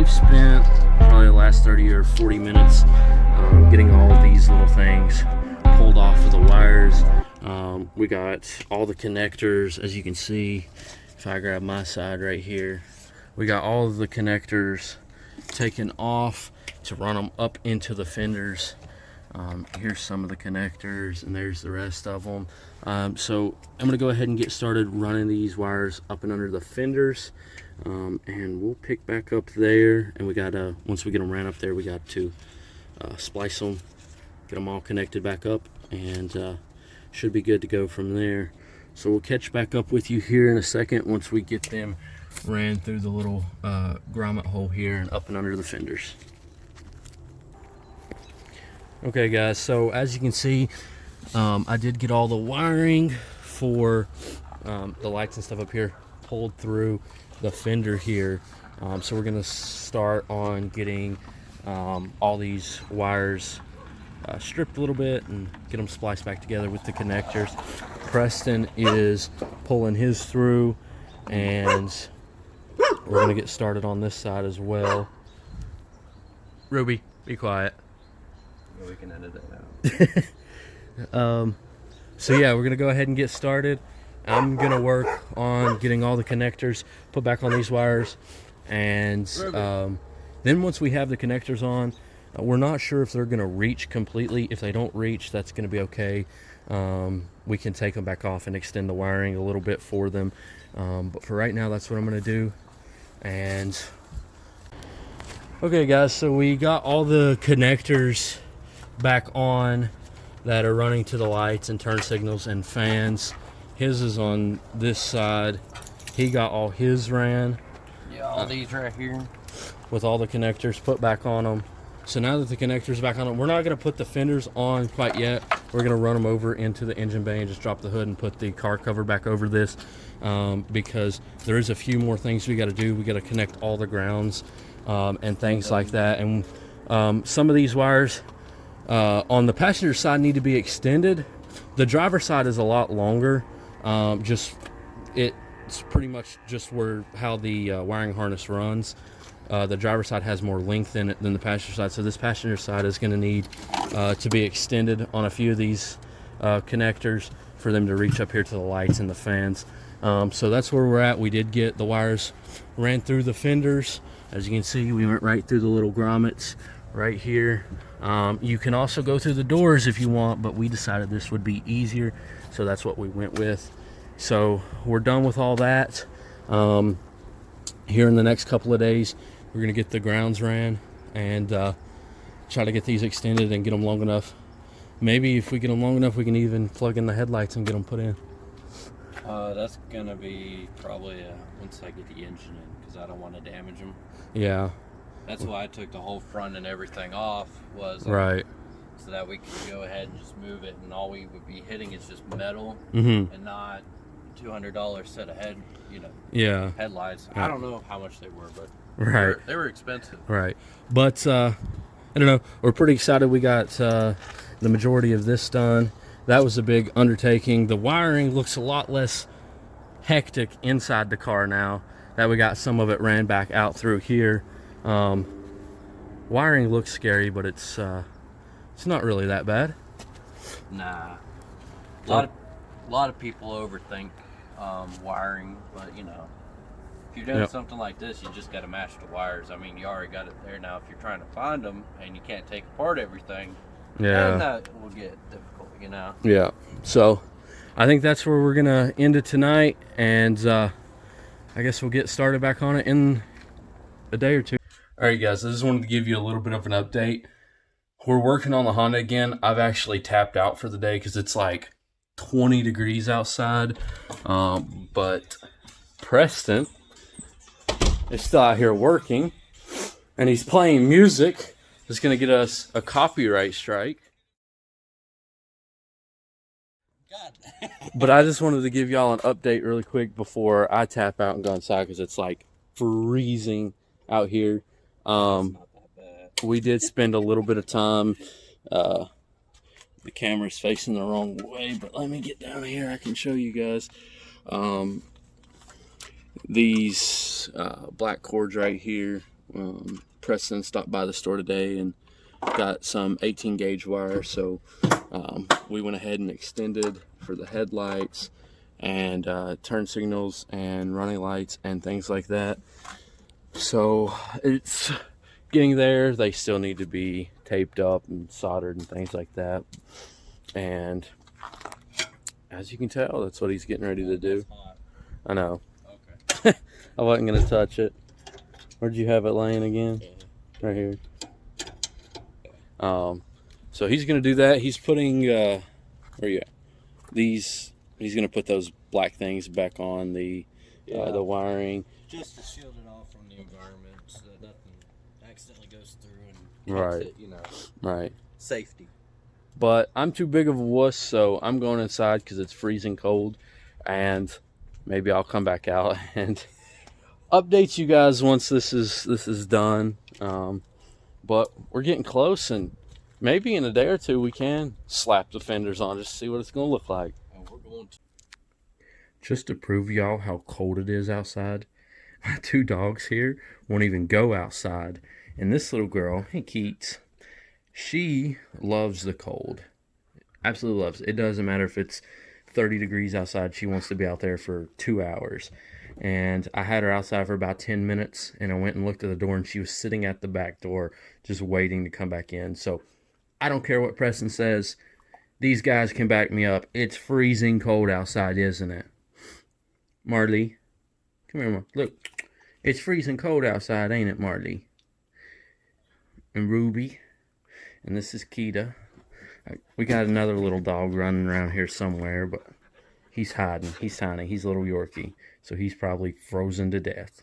we've spent probably the last 30 or 40 minutes getting all of these little things pulled off of the wires. We got all the connectors, as you can see. If I grab my side right here, we got all of the connectors taken off to run them up into the fenders. Here's some of the connectors, and there's the rest of them. So I'm going to go ahead and get started running these wires up and under the fenders, and we'll pick back up there. And we got to, once we get them ran up there, we got to splice them, get them all connected back up, and should be good to go from there. So we'll catch back up with you here in a second once we get them ran through the little grommet hole here and up and under the fenders. Okay guys, so as you can see, I did get all the wiring for the lights and stuff up here pulled through the fender here. So we're gonna start on getting all these wires stripped a little bit and get them spliced back together with the connectors. Preston is pulling his through, and we're gonna get started on this side as well. Ruby, be quiet. We can edit it out. So yeah, we're gonna go ahead and get started. I'm gonna work on getting all the connectors put back on these wires, and then once we have the connectors on, we're not sure if they're gonna reach completely. If they don't reach, that's gonna be okay. We can take them back off and extend the wiring a little bit for them, but for right now, that's what I'm gonna do. And okay guys, so we got all the connectors back on that are running to the lights and turn signals and fans. His is on this side. He got all his ran. Yeah, all these right here. With all the connectors put back on them. So now that the connectors back on them, we're not going to put the fenders on quite yet. We're going to run them over into the engine bay and just drop the hood and put the car cover back over this, because there is a few more things we got to do. We got to connect all the grounds and things like that. And some of these wires on the passenger side need to be extended. The driver side is a lot longer. It's pretty much just how the wiring harness runs. The driver side has more length in it than the passenger side, so this passenger side is going to need to be extended on a few of these connectors for them to reach up here to the lights and the fans. So that's where we're at. We did get the wires ran through the fenders. As you can see, we went right through the little grommets right here. You can also go through the doors if you want, but we decided this would be easier, so that's what we went with. So we're done with all that. Here in the next couple of days, we're gonna get the grounds ran and try to get these extended and get them long enough. Maybe if we get them long enough, we can even plug in the headlights and get them put in. That's gonna be probably once I get the engine in, because I don't want to damage them. Yeah. That's why I took the whole front and everything off, was right, so that we could go ahead and just move it, and all we would be hitting is just metal and not $200 set of headlights. I don't know how much they were, but they were expensive. Right, but I don't know. We're pretty excited. We got the majority of this done. That was a big undertaking. The wiring looks a lot less hectic inside the car now that we got some of it ran back out through here. Wiring looks scary, but it's not really that bad. Nah, a lot of people overthink wiring, but you know, if you're doing something like this, you just got to match the wires. I mean, you already got it there. Now if you're trying to find them and you can't take apart everything, then that will get difficult, you know. Yeah, so I think that's where we're gonna end it tonight, and I guess we'll get started back on it in a day or two. All right guys, I just wanted to give you a little bit of an update. We're working on the Honda again. I've actually tapped out for the day because it's like 20 degrees outside, but Preston is still out here working, and he's playing music. It's gonna get us a copyright strike. But I just wanted to give y'all an update really quick before I tap out and go inside, because it's like freezing out here. We did spend a little bit of time, the camera's facing the wrong way, but let me get down here, I can show you guys. These black cords right here Preston stopped by the store today and got some 18 gauge wire, so we went ahead and extended for the headlights and turn signals and running lights and things like that. So it's getting there. They still need to be taped up and soldered and things like that, and as you can tell, that's what he's getting ready to do. I know. Okay. I wasn't gonna touch it. Where'd you have it laying again? Right here. So he's gonna do that. He's putting where you at? He's gonna put those black things back on the wiring, just to shield it off from the environment, so that nothing accidentally goes through and right. it, you know. Right. Safety. But I'm too big of a wuss, so I'm going inside because it's freezing cold, and maybe I'll come back out and update you guys once this is done. But we're getting close, and maybe in a day or two we can slap the fenders on just to see what it's going to look like. And we're going to. Just to prove y'all how cold it is outside, my 2 dogs here won't even go outside. And this little girl, hey Keats, she loves the cold. Absolutely loves it. It doesn't matter if it's 30 degrees outside. She wants to be out there for 2 hours. And I had her outside for about 10 minutes, and I went and looked at the door, and she was sitting at the back door just waiting to come back in. So I don't care what Preston says. These guys can back me up. It's freezing cold outside, isn't it? Marley, come here, look. It's freezing cold outside, ain't it, Marley? And Ruby. And this is Keita. We got another little dog running around here somewhere, but he's hiding. He's tiny. He's a little Yorkie, so he's probably frozen to death.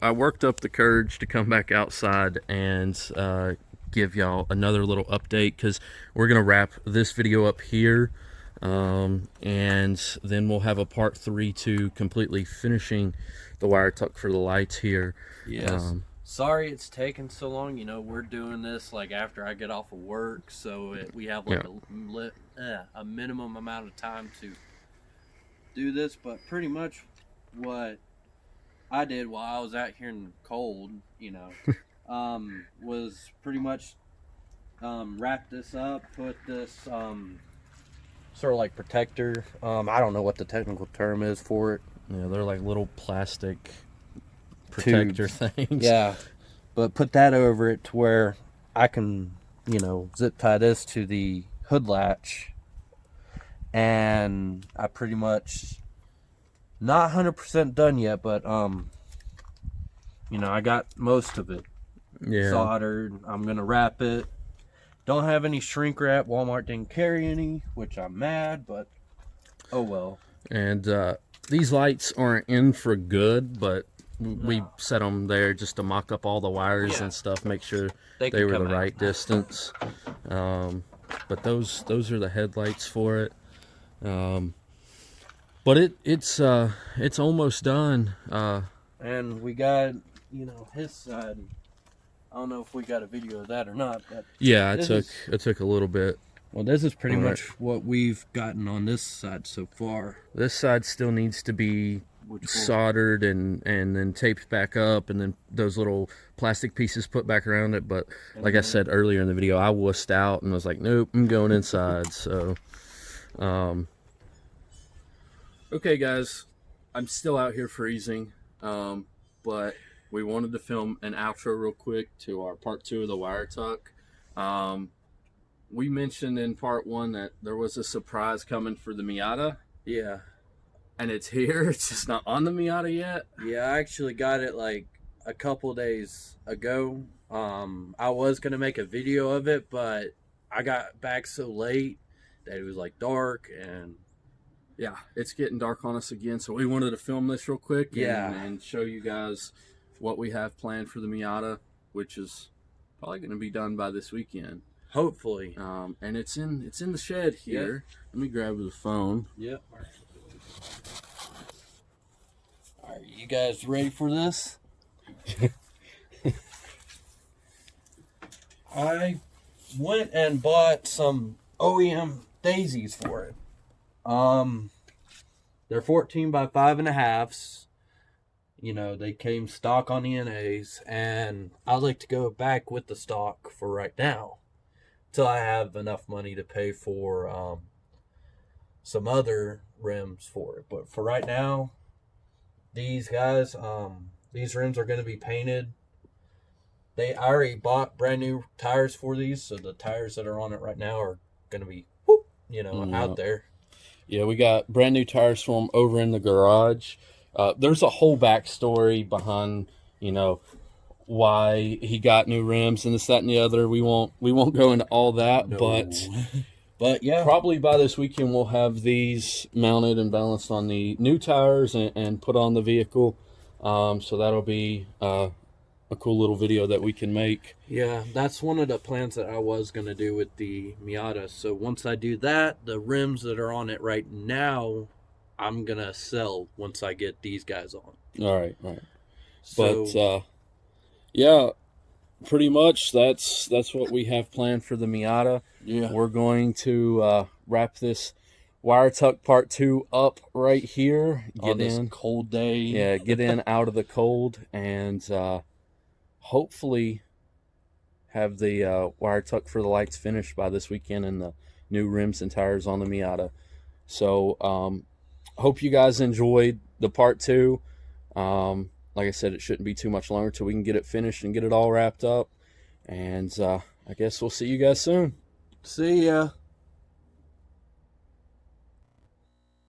I worked up the courage to come back outside and give y'all another little update, because we're gonna wrap this video up here, and then we'll have a part 3 to completely finishing the wire tuck for the lights here. Yes. Sorry it's taken so long. You know, we're doing this like after I get off of work, so we have like a minimum amount of time to do this. But pretty much what I did while I was out here in the cold, you know, was pretty much wrap this up, put this sort of like protector. I don't know what the technical term is for it. Yeah, they're like little plastic protector things. Yeah, but put that over it to where I can, you know, zip tie this to the hood latch, and I pretty much not 100% done yet, but you know, I got most of it soldered. I'm gonna wrap it. Don't have any shrink wrap. Walmart didn't carry any, which I'm mad, but oh well. And these lights aren't in for good, but we set them there just to mock up all the wires and stuff, make sure they were the right distance. But those are the headlights for it. But it's almost done. And we got, you know, his side. I don't know if we got a video of that or not, but yeah, it took a little bit. Well, this is pretty much what we've gotten on this side so far. This side still needs to be soldered and then taped back up, and then those little plastic pieces put back around it. But like I said earlier in the video, I wussed out and was like, nope, I'm going inside. So okay guys, I'm still out here freezing, but we wanted to film an outro real quick to our part 2 of the wire tuck. We mentioned in part 1 that there was a surprise coming for the Miata. Yeah. And it's here. It's just not on the Miata yet. Yeah, I actually got it like a couple days ago. I was going to make a video of it, but I got back so late that it was like dark, and yeah, it's getting dark on us again. So we wanted to film this real quick and show you guys what we have planned for the Miata, which is probably going to be done by this weekend. Hopefully. And it's in the shed here. Yep. Let me grab the phone. Yep. All right, you guys ready for this? I went and bought some OEM daisies for it. They're 14 by 5.5. You know, they came stock on the NAs, and I'd like to go back with the stock for right now, till I have enough money to pay for some other rims for it. But for right now, these guys, these rims are going to be painted. I already bought brand new tires for these, so the tires that are on it right now are going to be, you know, out there. Yeah, we got brand new tires for them over in the garage. There's a whole backstory behind, you know, why he got new rims and this, that, and the other. We won't go into all that, but yeah, probably by this weekend we'll have these mounted and balanced on the new tires and put on the vehicle. So that'll be a cool little video that we can make. Yeah, that's one of the plans that I was going to do with the Miata. So once I do that, the rims that are on it right now, I'm going to sell once I get these guys on. All right. So, but yeah, pretty much that's what we have planned for the Miata. Yeah. We're going to wrap this wire tuck part 2 up right here. On this cold day. Yeah, get in out of the cold, and hopefully have the wire tuck for the lights finished by this weekend and the new rims and tires on the Miata. So hope you guys enjoyed the part 2. Like I said, it shouldn't be too much longer till we can get it finished and get it all wrapped up. And I guess we'll see you guys soon. See ya.